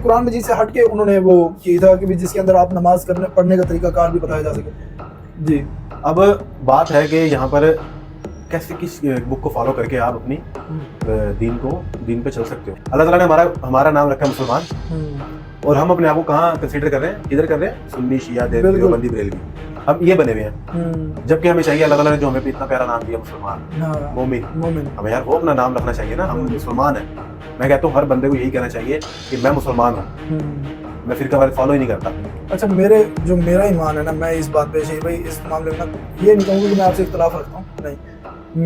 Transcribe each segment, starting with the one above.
قرآن مجید سے ہٹ کے انہوں نے وہ کی تھا کہ جس کے اندر آپ نماز پڑھنے کا طریقہ کار بھی بتایا جا سکے. جی اب بات ہے کہ یہاں پر کیسے کس بک کو فالو کر کے آپ اپنی دین پہ چل سکتے ہو. اللہ تعالیٰ نے ہمارا نام رکھا ہے مسلمان, اور ہم اپنے آپ کو کہاں کنسیڈر کر رہے ہیں, کدھر کر رہے ہیں؟ سنی, شیعہ, دیوبندی, بریلوی, ہم یہ بنے ہوئے ہیں. جبکہ ہمیں چاہیے, اللہ تعالیٰ نے جو ہمیں اتنا پیارا نام دیا مسلمان, مومن, ہمیں یار وہ اپنا نام رکھنا چاہیے نا, ہم مسلمان ہیں. میں کہتا ہوں ہر بندے کو یہی کہنا چاہیے کہ میں مسلمان ہوں, میں فرقہ وارث فالو ہی نہیں کرتا. اچھا, میرا ایمان ہے نا, میں اس بات پہ بھائی اس معاملے میں یہ نہیں کہوں گا کہ میں آپ سے اختلاف رکھتا ہوں, نہیں.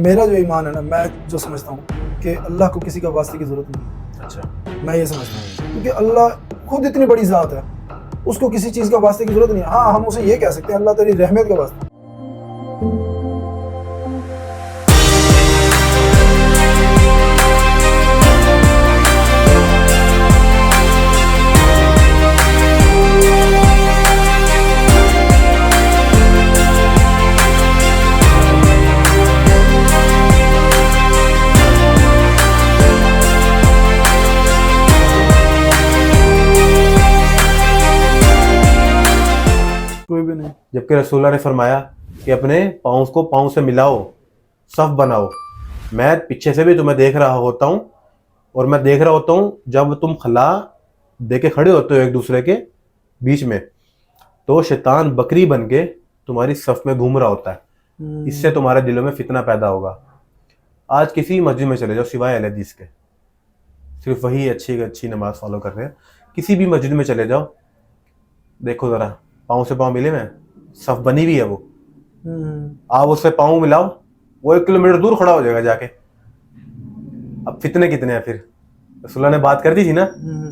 میرا جو ایمان ہے نا, میں جو سمجھتا ہوں کہ اللہ کو کسی کا واسطے کی ضرورت نہیں. اچھا, میں یہ سمجھتا ہوں کیونکہ اللہ خود اتنی بڑی ذات ہے, اس کو کسی چیز کا واسطے کی ضرورت نہیں. ہاں, ہم اسے یہ کہہ سکتے ہیں اللہ تیری رحمت کا واسطہ. کوئی بھی نہیں. جبکہ رسول اللہ نے فرمایا کہ اپنے پاؤں کو پاؤں سے ملاؤ, صف بناؤ. میں پیچھے سے بھی تمہیں دیکھ رہا ہوتا ہوں, اور میں دیکھ رہا ہوتا ہوں جب تم خلا دے کے کھڑے ہوتے ہو ایک دوسرے کے بیچ میں, تو شیطان بکری بن کے تمہاری صف میں گھوم رہا ہوتا ہے. اس سے تمہارے دلوں میں فتنہ پیدا ہوگا. آج کسی مسجد میں چلے جاؤ سوائے اہل حدیث کے, صرف وہی اچھی نماز فالو کر رہے ہیں. کسی بھی مسجد میں چلے جاؤ, دیکھو ذرا, پاؤں سے پاؤں ملے میں, صف بنی ہوئی ہے وہ. آپ اس سے پاؤں ملاؤ, وہ 1 کلومیٹر دور کھڑا ہو جائے گا جا کے. اب فتنے کتنے ہیں پھر؟ رسول اللہ نے بات کر دی تھی نا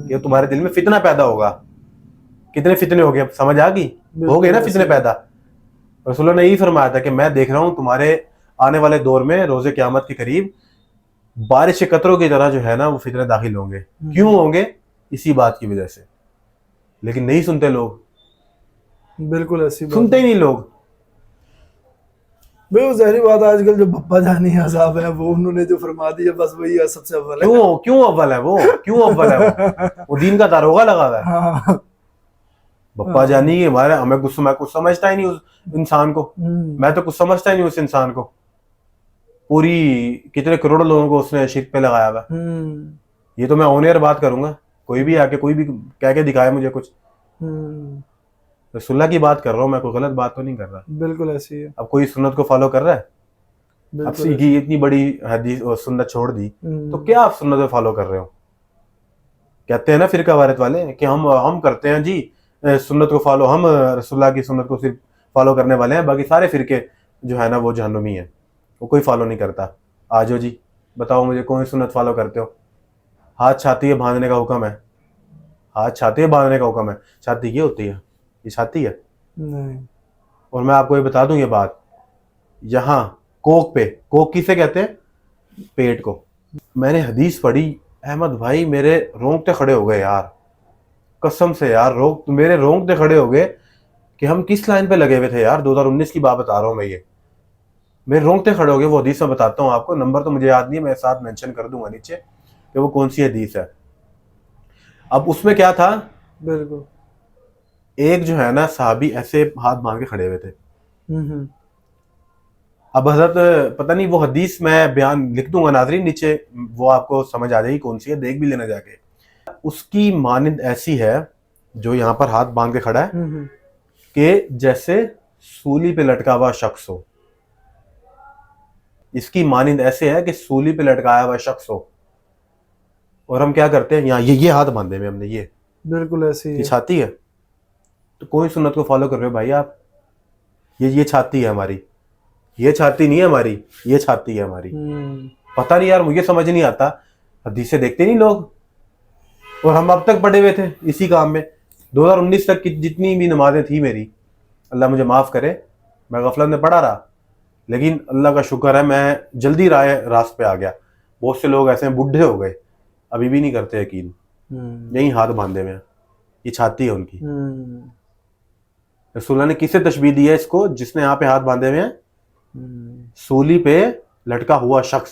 کہ تمہارے دل میں فتنہ پیدا ہوگا. کتنے فتنے ہو گئے, اب سمجھ آ گئی, ہو گئے نا فتنے پیدا. رسول اللہ نے یہی فرمایا تھا کہ میں دیکھ رہا ہوں تمہارے آنے والے دور میں روز قیامت کے قریب بارش کے قطروں کی طرح جو ہے نا وہ فتنے داخل ہوں گے. کیوں ہوں گے؟ اسی بات کی وجہ سے. لیکن نہیں سنتے لوگ, بالکل ایسی سنتے ہی نہیں لوگ. بھائی وہ ظاہری بات ہے, آج کل جو بپا جانی عذاب ہے وہ انہوں نے جو فرما دیا, بس وہی ہے سب سے اول ہے. کیوں اول ہے وہ؟ کیوں اول ہے وہ دین کا داروغہ لگا ہوا ہے. بپا جانی ہمارے, ہمیں کچھ سمجھتا ہی نہیں اس انسان کو. میں تو کچھ سمجھتا ہی نہیں اس انسان کو. پوری کتنے کروڑوں لوگوں کو اس نے شرک پہ لگایا ہوا. یہ تو میں آن ایئر بات کروں گا, کوئی بھی آ کے کوئی بھی کہہ کے دکھائے مجھے کچھ. رسول اللہ کی بات کر رہا ہوں میں, کوئی غلط بات تو نہیں کر رہا. بالکل ایسی ہے. اب کوئی سنت کو فالو کر رہا ہے؟ اب یہ اتنی بڑی حدیث اور سنت چھوڑ دی تو کیا آپ سنت کو فالو کر رہے ہو؟ کہتے ہیں نا فرقہ وارث والے کہ ہم کرتے ہیں جی سنت کو فالو, ہم رسول اللہ کی سنت کو صرف فالو کرنے والے ہیں, باقی سارے فرقے جو ہے نا وہ جہنمی ہیں, وہ کوئی فالو نہیں کرتا. آجو جی بتاؤ مجھے کون سی سنت فالو کرتے ہو؟ ہاتھ چھاتی ہے باندھنے کا حکم ہے, ہاتھ چھاتی ہے باندھنے کا حکم ہے. چھاتی یہ ہوتی ہے, یہ چھاتی ہے نہیں. اور میں آپ کو یہ بتا دوں یہ بات, یہاں کوک پہ, کوک کسے کہتے ہیں؟ پیٹ کو. میں نے حدیث پڑھی احمد بھائی, میرے رونگٹے کھڑے ہو گئے یار, قسم سے یار, میرے رونگٹے کھڑے ہو گئے کہ ہم کس لائن پہ لگے ہوئے تھے یار. 2019 کی بات بتا رہا ہوں میں, یہ میرے رونگٹے کھڑے ہو گئے. وہ حدیث میں بتاتا ہوں آپ کو, نمبر تو مجھے یاد نہیں ہے, میں ساتھ مینشن کر دوں گا نیچے کہ وہ کون سی حدیث ہے. اب اس میں کیا تھا, بالکل ایک جو ہے نا صحابی ایسے ہاتھ باندھ کے کھڑے ہوئے تھے. اب حضرت پتہ نہیں وہ حدیث میں بیان لکھ دوں گا ناظرین نیچے, وہ آپ کو سمجھ آ جائے گی کون سی ہے, دیکھ بھی لینا جا کے. اس کی مانند ایسی ہے جو یہاں پر ہاتھ باندھ کے کھڑا ہے کہ جیسے سولی پہ لٹکا ہوا شخص ہو. اس کی مانند ایسے ہے کہ سولی پہ لٹکایا ہوا شخص ہو, اور ہم کیا کرتے ہیں یہاں یہ ہاتھ باندھے میں ہم نے, یہ بالکل ایسی یہ چھاتی ہے. تو کوئی سنت کو فالو کر رہے ہو بھائی آپ؟ یہ چھاتی ہے ہماری, یہ چھاتی نہیں ہے ہماری, یہ چھاتی ہے ہماری. پتہ نہیں یار, مجھے سمجھ نہیں آتا, حدیثیں دیکھتے نہیں لوگ, اور ہم اب تک پڑے ہوئے تھے اسی کام میں. 2019 تک کی جتنی بھی نمازیں تھی میری, اللہ مجھے معاف کرے, میں غفلت میں پڑا رہا, لیکن اللہ کا شکر ہے میں جلدی راست پہ آ گیا. بہت سے لوگ ایسے ہیں بڈھے ہو گئے, ابھی بھی نہیں کرتے یقین, یہی ہاتھ باندھے میں, یہ چھاتی ہے ان کی. رسول اللہ نے کسے تشبیہ دی ہے اس کو, جس نے یہاں پہ ہاتھ باندھے ہوئے ہیں؟ سولی پہ لٹکا ہوا شخص.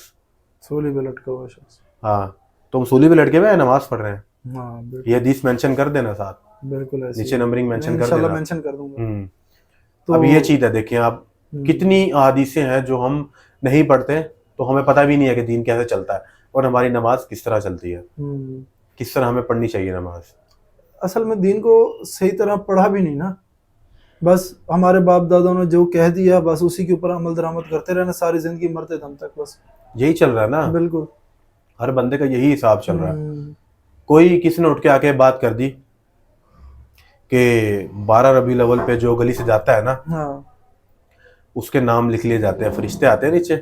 سولی پہ لٹکا ہوا شخص. ہاں, تم سولی پہ لٹکے ہوئے نماز پڑھ رہے ہیں, ہاں بالکل یہ حدیث مینشن کر دینا ساتھ، بالکل ایسے نیچے نمبرنگ مینشن کر انشاءاللہ دینا۔ مینشن کر دوں گا۔ ہوں۔ تو اب یہ چیز ہے، دیکھیں آپ کتنی احادیثیں ہیں جو ہم نہیں پڑھتے تو ہمیں پتہ بھی نہیں ہے کہ دین کیسے چلتا ہے، اور ہماری نماز کس طرح چلتی ہے، کس طرح ہمیں پڑھنی چاہیے نماز۔ اصل میں دین کو صحیح طرح پڑھا بھی نہیں نا، بس ہمارے باپ دادوں نے جو کہہ دیا بس اسی کے اوپر عمل درآمد کرتے رہنا ساری زندگی مرتے دم تک، بس یہی چل رہا ہے نا، بالکل ہر بندے کا یہی حساب چل رہا ہے۔ کوئی کسی نے اٹھ کے آ کے بات کر دی کہ 12 ربیع الاول پہ جو گلی سے جاتا ہے نا، ہاں اس کے نام لکھ لیے جاتے ہیں، فرشتے آتے ہیں نیچے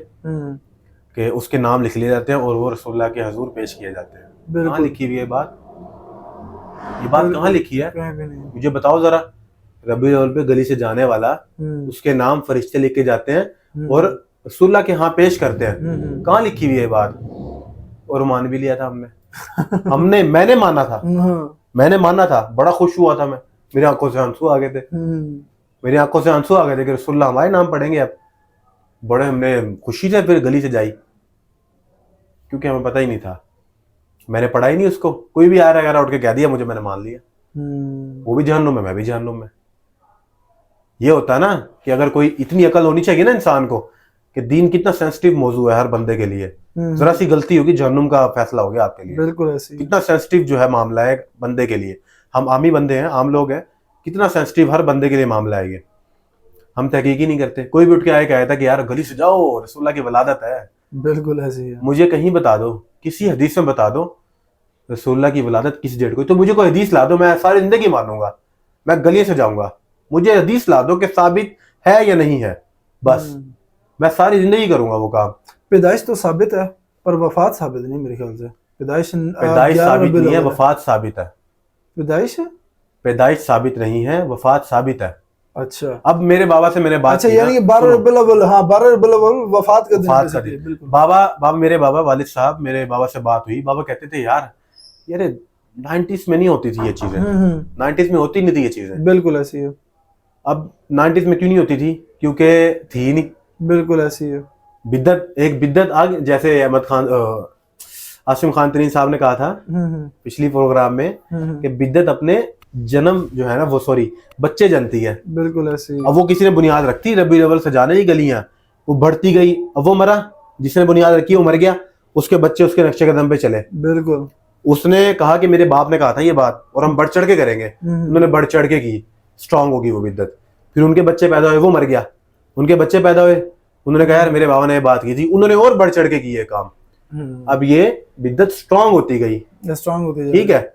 کہ اس کے نام لکھ لیے جاتے ہیں اور وہ رسول اللہ کے حضور پیش کیے جاتے ہیں۔ کہاں بالکل لکھی ہوئی ہے بات؟ یہ بات کہاں لکھی ہے؟ کہیں بھی نہیں۔ مجھے بتاؤ ذرا، ربیع الاول پہ گلی سے جانے والا اس کے نام فرشتے لکھ کے جاتے ہیں اور رسول اللہ کے ہاں پیش کرتے ہیں، کہاں لکھی ہوئی ہے یہ بات؟ اور مان بھی لیا تھا ہم نے میں نے مانا تھا، بڑا خوش ہوا تھا میں، میری آنکھوں سے آنسو آ گئے تھے، کہ رسول اللہ ہمارے نام پڑھیں گے اب۔ بڑے ہم نے خوشی سے پھر گلی سے جائی، کیونکہ ہمیں پتہ ہی نہیں تھا، میں نے پڑھا ہی نہیں اس کو، کوئی بھی آ رہا اٹھ کے کہہ دیا مجھے، میں نے مان لیا، وہ بھی جہنم میں، میں بھی جہنم میں۔ یہ ہوتا ہے نا کہ اگر کوئی اتنی عقل ہونی چاہیے نا انسان کو کہ دین کتنا سینسٹیو موضوع ہے ہر بندے کے لیے، ذرا سی غلطی ہوگی جہنم کا فیصلہ ہو گیا آپ کے لیے، بالکل ایسے ہی۔ کتنا سینسٹیو جو ہے معاملہ ہے بندے کے لیے۔ ہم عامی بندے ہیں، عام لوگ ہیں، کتنا سینسٹیو ہر بندے کے لیے معاملہ ہے یہ، ہم تحقیق ہی نہیں کرتے۔ کوئی بھی اٹھ کے آئے کہا تھا کہ یار گلی سے جاؤ رسول اللہ کی ولادت ہے، بالکل ایسے ہی ہے۔ مجھے کہیں بتا دو، کسی حدیث میں بتا دو رسول اللہ کی ولادت کس ڈیٹ کو، تو مجھے کوئی حدیث لا دو، میں ساری زندگی مانوں گا، میں گلی سے جاؤں گا، مجھے حدیث لا دو کہ ثابت ہے یا نہیں ہے، بس میں ساری زندگی کروں گا وہ کام۔ پیدائش تو ثابت ہے پر وفات ثابت نہیں میرے خیال سے۔ پیدائش ثابت نہیں ہے، وفات ثابت ہے۔ پیدائش ثابت نہیں ہے، وفات ثابت ہے۔ اچھا، اب میرے بابا سے میں نے بات اچھا کی یعنی کہ 12 ربیع الاول، ہاں 12 ربیع الاول وفات کا دن ہے، بالکل۔ بابا میرے بابا والد صاحب، میرے بابا سے بات ہوئی، بابا کہتے تھے یار 90s میں نہیں ہوتی تھی یہ چیزیں، 90s میں ہوتی نہیں تھی یہ چیزیں۔ بالکل ایسی ہے۔ اب 90s میں کیوں نہیں ہوتی تھی؟ کیونکہ تھی ہی نہیں۔ بالکل ایسی ہے۔ بدعت، ایک بدعت آ گئی، جیسے احمد خان، عاصم خان ترین صاحب نے کہا تھا پچھلی پروگرام میں کہ بدعت اپنے جنم جو ہے نا، وہ بچے جنتی ہے۔ بالکل ایسی ہے۔ اب وہ کسی نے بنیاد رکھتی ربیع الاول سے جانے کی گلیاں، وہ بڑھتی گئی، اب وہ مرا، جس نے بنیاد رکھی وہ مر گیا، اس کے بچے اس کے نقشے قدم پہ چلے۔ بالکل۔ اس نے کہا کہ میرے باپ نے کہا تھا یہ بات اور ہم بڑھ چڑھ کے کریں گے، انہوں نے بڑھ چڑھ کے کی، اسٹرانگ ہوگی وہ بدعت۔ پھر ان کے بچے پیدا ہوئے، وہ مر گیا، ان کے بچے پیدا ہوئے، انہوں نے کہا یار میرے بابا نے یہ بات کی تھی، انہوں نے اور بڑھ چڑھ کے کی یہ کام۔ اب یہ بدعت اسٹرانگ ہوتی گئی، ٹھیک ہے،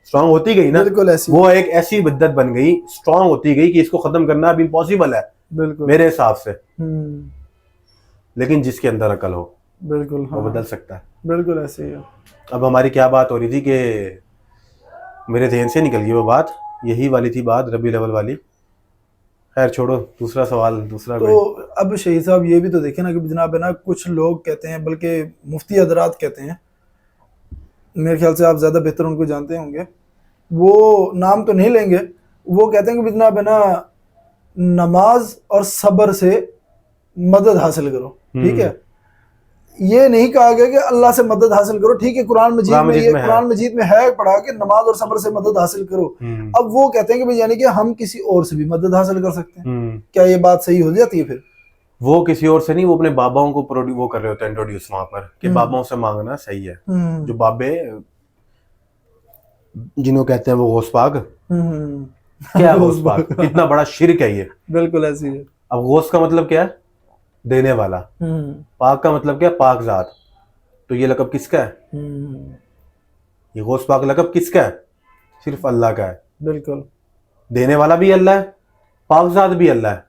اسٹرانگ ہوتی گئی نا، بالکل ایسی، وہ ایک ایسی بدعت بن گئی، اسٹرانگ ہوتی گئی کہ اس کو ختم کرنا اب امپاسبل ہے بالکل میرے حساب سے۔ لیکن جس کے اندر عقل ہو بالکل وہ بدل سکتا ہے۔ بالکل ایسے ہی ہے۔ اب ہماری کیا بات ہو رہی تھی کہ میرے ذہن سے نکل گئی وہ بات، یہی والی تھی بات ربیع الاول والی۔ خیر چھوڑو، دوسرا سوال، دوسرا تو اب شہید صاحب یہ بھی تو دیکھیں نا کہ جناب ہے نا، کچھ لوگ کہتے ہیں، بلکہ مفتی حضرات کہتے ہیں، میرے خیال سے آپ زیادہ بہتر ان کو جانتے ہوں گے، وہ نام تو نہیں لیں گے، وہ کہتے ہیں کہ جناب ہے نا نماز اور صبر سے مدد حاصل کرو، ٹھیک ہے، یہ نہیں کہا گیا کہ اللہ سے مدد حاصل کرو، ٹھیک ہے، قرآن مجید میں ہے پڑھا کہ نماز اور صبر سے مدد حاصل کرو۔ اب وہ کہتے ہیں کہ یعنی کہ ہم کسی اور سے بھی مدد حاصل کر سکتے ہیں، کیا یہ بات صحیح ہو جاتی ہے پھر؟ وہ کسی اور سے نہیں، وہ اپنے باباؤں کو وہ کر رہے ہوتے ہیں انٹروڈیوس وہاں پر کہ باباؤں سے مانگنا صحیح ہے۔ جو بابے جنہوں کہتے ہیں وہ غوث پاک، کیا ہے غوث پاک؟ کتنا بڑا شرک ہے یہ۔ بالکل ایسی ہے۔ اب غوث کا مطلب کیا ہے؟ دینے والا۔ پاک کا مطلب کیا ہے؟ پاک ذات۔ تو یہ لقب کس کا ہے؟ یہ غوث پاک لقب کس کا ہے؟ صرف اللہ کا ہے۔ بالکل، دینے والا بھی اللہ ہے، پاک ذات بھی اللہ ہے،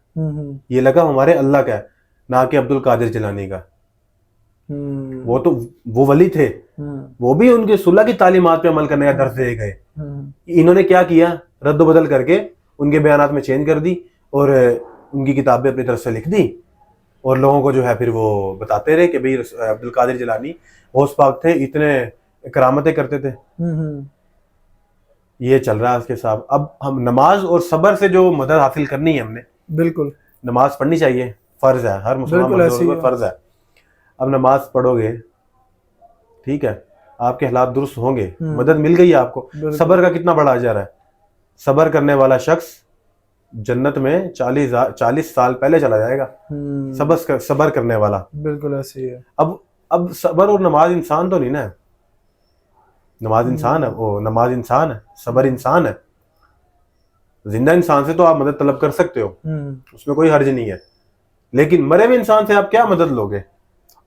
یہ لقب ہمارے اللہ کا ہے، نہ کہ عبد القادر جیلانی کا۔ وہ تو وہ ولی تھے، وہ بھی ان کے صلح کی تعلیمات پہ عمل کرنے کا درس دے گئے۔ انہوں نے کیا کیا؟ رد و بدل کر کے ان کے بیانات میں چینج کر دی اور ان کی کتابیں اپنی طرف سے لکھ دی، اور لوگوں کو جو ہے پھر وہ بتاتے رہے کہ بھئی عبد القادر جیلانی غوث پاک تھے، اتنے کرامتیں کرتے تھے۔ یہ چل رہا ہے اس کے ساتھ۔ اب ہم نماز اور صبر سے جو مدد حاصل کرنی ہے ہم نے، بالکل نماز پڑھنی چاہیے، فرض ہے، ہر مسلمان پر فرض ہے۔ اب نماز پڑھو گے، ٹھیک ہے، آپ کے حالات درست ہوں گے، ہوں۔ مدد مل گئی آپ کو۔ بالکل۔ صبر کا کتنا بڑا اجر ہے، صبر کرنے والا شخص جنت میں 40 سال پہلے چلا جائے گا، صبر کرنے والا۔ بالکل ایسے ہی ہے۔ اب صبر اور نماز انسان تو نہیں نا، نماز انسان ہے، وہ نماز انسان ہے، صبر انسان ہے۔ زندہ انسان سے تو آپ مدد طلب کر سکتے ہو، اس میں کوئی حرج نہیں ہے، لیکن مرے ہوئے انسان سے آپ کیا مدد لوگے؟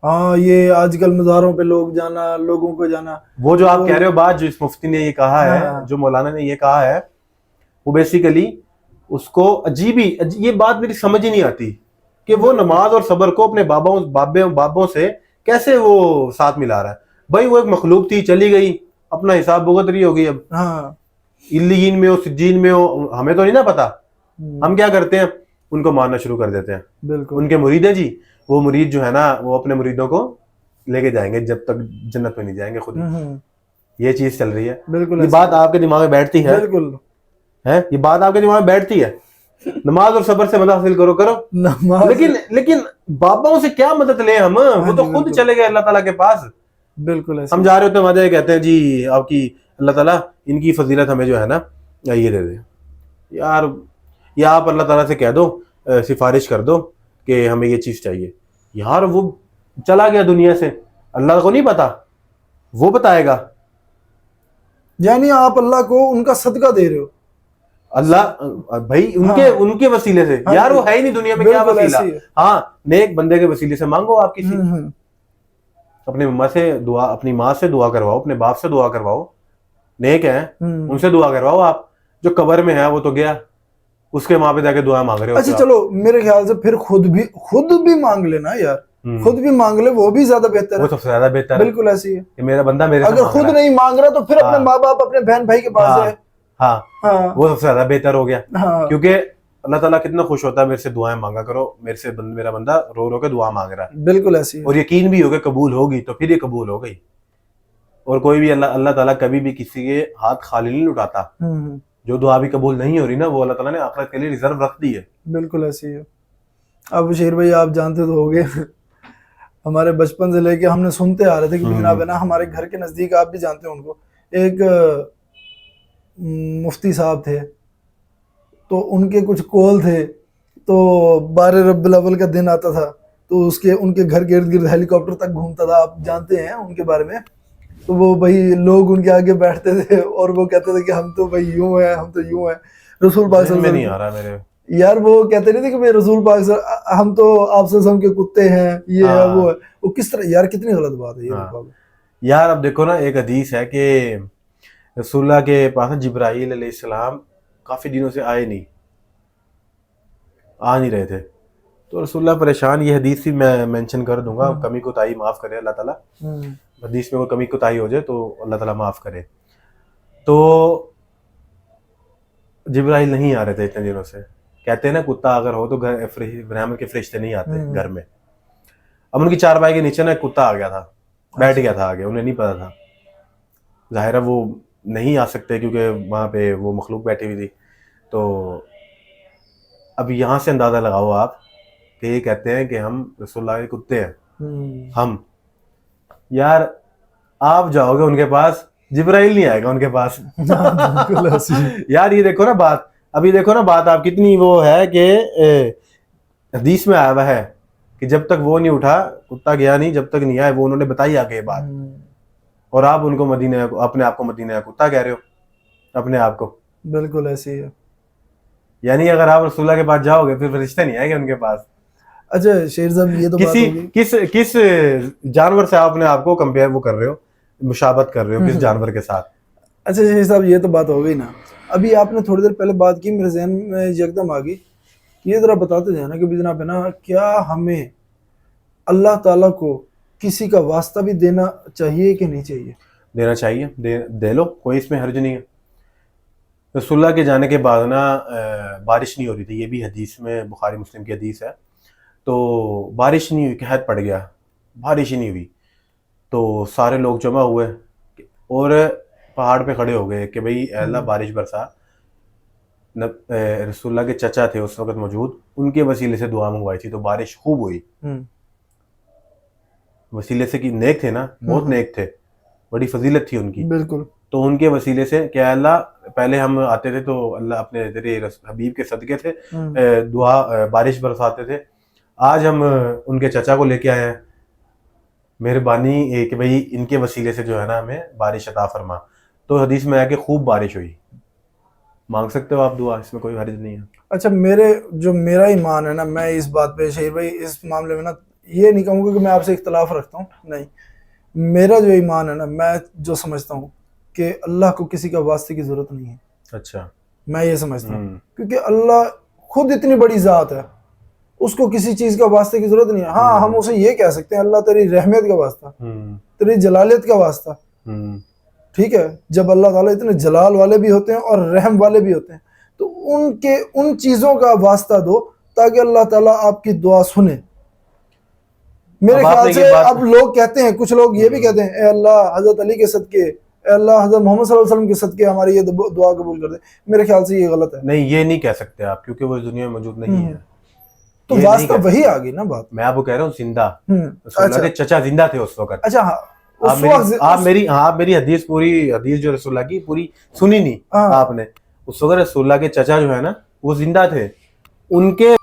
ہاں یہ آج کل مزاروں پہ لوگ جانا، لوگوں کو جانا، وہ جو آپ کہہ رہے ہو بات، جو اس مفتی نے یہ کہا ہے، جو مولانا نے یہ کہا ہے، وہ بیسیکلی اس کو یہ بات میری سمجھ ہی نہیں آتی کہ وہ نماز اور صبر کو اپنے بابوں سے کیسے وہ ساتھ ملا رہا ہے۔ بھائی وہ ایک مخلوق تھی، چلی گئی، اپنا حساب بھگت رہی ہوگی، اب علیین میں ہو سجین میں ہو، ہمیں تو نہیں نا پتا۔ ہم کیا کرتے ہیں، ان کو ماننا شروع کر دیتے ہیں۔ بالکل ان کے مرید ہیں جی، وہ مرید جو ہے نا، وہ اپنے مریدوں کو لے کے جائیں گے جب تک جنت میں نہیں جائیں گے خود ہی۔ یہ چیز چل رہی ہے، بالکل یہ بات آپ کے دماغ میں بیٹھتی ہے؟ بالکل یہ بات آپ کے دماغ میں بیٹھتی ہے؟ نماز اور صبر سے مدد حاصل کرو، لیکن باباؤں سے کیا مدد لیں ہم؟ وہ تو خود چلے گئے اللہ تعالیٰ کے پاس۔ بالکل ہم جا رہے ہوتے ہیں، وجہ کہتے ہیں جی آپ کی اللہ تعالیٰ ان کی فضیلت ہمیں جو ہے نا یہ دے دے یار، یا آپ اللہ تعالیٰ سے کہہ دو، سفارش کر دو کہ ہمیں یہ چیز چاہیے یار، وہ چلا گیا دنیا سے، اللہ کو نہیں پتا، وہ بتائے گا۔ یعنی آپ اللہ کو ان کا صدقہ دے رہے ہو، اللہ بھائی ان کے وسیلے سے، یار وہ ہے ہی نہیں دنیا میں، کیا وسیلہ؟ ہاں نیک بندے کے وسیلے سے مانگو، آپ کسی اپنی ماں سے دعا کرواؤ، اپنے باپ سے دعا کرواؤ، نیک ہیں ان سے دعا کرواؤ۔ آپ جو قبر میں ہے وہ تو گیا، اس کے ماں پہ جا کے دعا مانگ رہے ہو۔ اچھا چلو میرے خیال سے پھر خود بھی مانگ لینا یار، خود بھی مانگ لے، وہ بھی زیادہ بہتر ہے، وہ سب سے زیادہ بہتر ہے۔ بالکل ایسی ہے کہ میرا بندہ میرے سے اگر خود نہیں مانگ رہا تو پھر اپنے ماں باپ، اپنے بہن بھائی کے پاس جائے، ہاں وہ سب سے زیادہ بہتر ہو گیا، کیونکہ اللہ تعالیٰ کتنا خوش ہوتا ہے، میرے سے دعائیں مانگا کرو، میرے سے میرا بندہ رو رو کے دعا مانگ رہا ہے، بالکل ایسی ہے، اور یقین بھی ہوگا قبول ہوگی، تو پھر یہ قبول ہو گئی۔ اور کوئی بھی اللہ تعالیٰ کبھی بھی کسی کے ہاتھ خالی نہیں لٹاتا، جو دعا بھی قبول نہیں ہو رہی نا، وہ اللہ تعالیٰ نے آخرت کے لیے ریزرو رکھ دی ہے۔ بالکل ایسی ہے۔ اب شیر بھائی آپ جانتے تو ہوگے، ہمارے بچپن سے لے کے ہم نے سنتے آ رہے تھے کہ جناب ہے نا، ہمارے گھر کے نزدیک، آپ بھی جانتے ہیں ان کو، ایک مفتی صاحب تھے، تو ان کے کچھ کول تھے، تو 12 ربیع الاول کا دن آتا تھا تو ان کے گھر کے ارد گرد ہیلی کاپٹر تک گھومتا تھا، آپ جانتے ہیں ان کے بارے میں۔ تو وہ بھائی لوگ ان کے آگے بیٹھتے تھے اور وہ کہتے تھے کہ ہم تو بھائی یوں ہیں، ہم تو یوں ہیں، رسول پاک صلی اللہ علیہ وسلم نہیں آ رہا میرے یار، وہ کہتے نہیں تھے کہ بھائی رسول پاک ہم تو آپ صلی اللہ علیہ وسلم کے کتے ہیں، یہ ہے وہ ہے، وہ کس طرح یار، کتنی غلط بات ہے یہ یار۔ اب دیکھو نا، ایک حدیث ہے کہ رسول اللہ کے پاس جبرائیل علیہ السلام کافی دنوں سے آ نہیں رہے تھے، تو رسول اللہ پریشان، یہ حدیث بھی میں مینشن کر دوں گا، کمی کوتاہی معاف کرے اللہ تعالیٰ، حدیث میں کوئی کمی کوتاہی ہو جائے تو اللہ تعالیٰ معاف کرے۔ تو جبرائیل نہیں آ رہے تھے اتنے دنوں سے، کہتے ہیں نا کتا اگر ہو تو رحمت کے فرشتے نہیں آتے گھر میں۔ اب ان کی چارپائی کے نیچے نا ایک کتا آ گیا تھا، بیٹھ گیا تھا آگے، انہیں نہیں پتا تھا، ظاہر ہے وہ نہیں آ سکتے کیونکہ وہاں پہ وہ مخلوق بیٹھی ہوئی تھی۔ تو اب یہاں سے اندازہ لگاؤ آپ کہ یہ کہتے ہیں کہ ہم رسول اللہ کے کتے ہیں ہم، یار آپ جاؤ گے ان کے پاس، جبرائیل نہیں آئے گا ان کے پاس۔ یار یہ دیکھو نا بات، ابھی دیکھو نا بات آپ کتنی وہ ہے کہ حدیث میں آیا ہوا ہے کہ جب تک وہ نہیں اٹھا کتا گیا نہیں، جب تک نہیں آئے وہ، انہوں نے بتائی آگے یہ بات، اور آپ ان کو مدینہ، اپنے آپ کو مدینہ کتا کہہ رہے ہو اپنے آپ کو۔ بالکل ایسی ہے، یعنی اگر آپ رسول اللہ کے پاس جاؤ گے پھر فرشتے نہیں آئے گے ان کے پاس۔ اچھا شیر صاحب یہ تو بات ہوگی، کس جانور سے آپ نے آپ کو کمپیئر وہ کر رہے ہو، مشابہت کر رہے ہو کس جانور کے ساتھ؟ اچھا شیر صاحب یہ تو بات ہو گئی نا، ابھی آپ نے تھوڑی دیر پہلے بات کی، میرے ذہن میں یکدم آ گئی، یہ ذرا بتاتے تھے نا کہ جناب ہے نا، کیا ہمیں اللہ تعالیٰ کو کسی کا واسطہ بھی دینا چاہیے کہ نہیں چاہیے؟ دینا چاہیے، دے لو، کوئی اس میں حرج نہیں ہے۔ رسول اللہ کے جانے کے بعد نا بارش نہیں ہو رہی تھی، یہ بھی حدیث میں بخاری مسلم کی حدیث ہے، تو بارش نہیں ہوئی، قحط پڑ گیا، بارش ہی نہیں ہوئی، تو سارے لوگ جمع ہوئے اور پہاڑ پہ کھڑے ہو گئے کہ بھئی اے اللہ بارش برسا۔ رسول اللہ کے چچا تھے اس وقت موجود، ان کے وسیلے سے دعا منگوائی تھی تو بارش خوب ہوئی، وسیلے سے کہ نیک تھے نا، بہت نیک تھے، بڑی فضیلت تھی ان کی. بالکل. تو ان کے وسیلے سے کہ اللہ پہلے ہم آتے تھے تو اللہ اپنے تیرے حبیب کے صدقے تھے دعا بارش برساتے تھے. آج ہم ان کے چچا کو لے کے آئے ہیں, مہربانی کہ بھئی ان کے وسیلے سے جو ہے نا ہمیں بارش عطا فرما. تو حدیث میں آیا کہ خوب بارش ہوئی. مانگ سکتے ہو آپ دعا, اس میں کوئی حرج نہیں ہے. اچھا میرا ایمان ہے نا, میں اس بات پہ شہیر بھائی اس معاملے میں نا یہ نہیں کہوں گا کہ میں آپ سے اختلاف رکھتا ہوں, نہیں. میرا جو ایمان ہے نا, میں جو سمجھتا ہوں کہ اللہ کو کسی کا واسطے کی ضرورت نہیں ہے. اچھا, میں یہ سمجھتا ہوں کیونکہ اللہ خود اتنی بڑی ذات ہے, اس کو کسی چیز کا واسطے کی ضرورت نہیں ہے. ہاں ہم اسے یہ کہہ سکتے ہیں اللہ تیری رحمت کا واسطہ, تیری جلالت کا واسطہ, ٹھیک ہے. جب اللہ تعالیٰ اتنے جلال والے بھی ہوتے ہیں اور رحم والے بھی ہوتے ہیں تو ان چیزوں کا واسطہ دو تاکہ اللہ تعالیٰ آپ کی دعا سنے. میرے خیال سے اب لوگ کہتے ہیں, کچھ لوگ یہ بھی کہتے ہیں اے اللہ حضرت علی کے صدقے, اے اللہ حضرت محمد صلی اللہ علیہ وسلم کے صدقے ہماری یہ دعا قبول کر دے. میرے خیال سے یہ غلط ہے. نہیں, یہ نہیں کہہ سکتے آپ, کیونکہ وہ اس دنیا میں موجود نہیں ہے. تو واسطہ وہی آ گئی نا بات. میں آپ کو کہہ رہا ہوں زندہ, رسول اللہ کے چچا زندہ تھے اس وقت. اچھا ہاں, آپ میری حدیث جو رسول اللہ کی پوری سنی نہیں آپ نے. اس وقت رسول اللہ کے چچا جو ہے نا وہ زندہ تھے, ان کے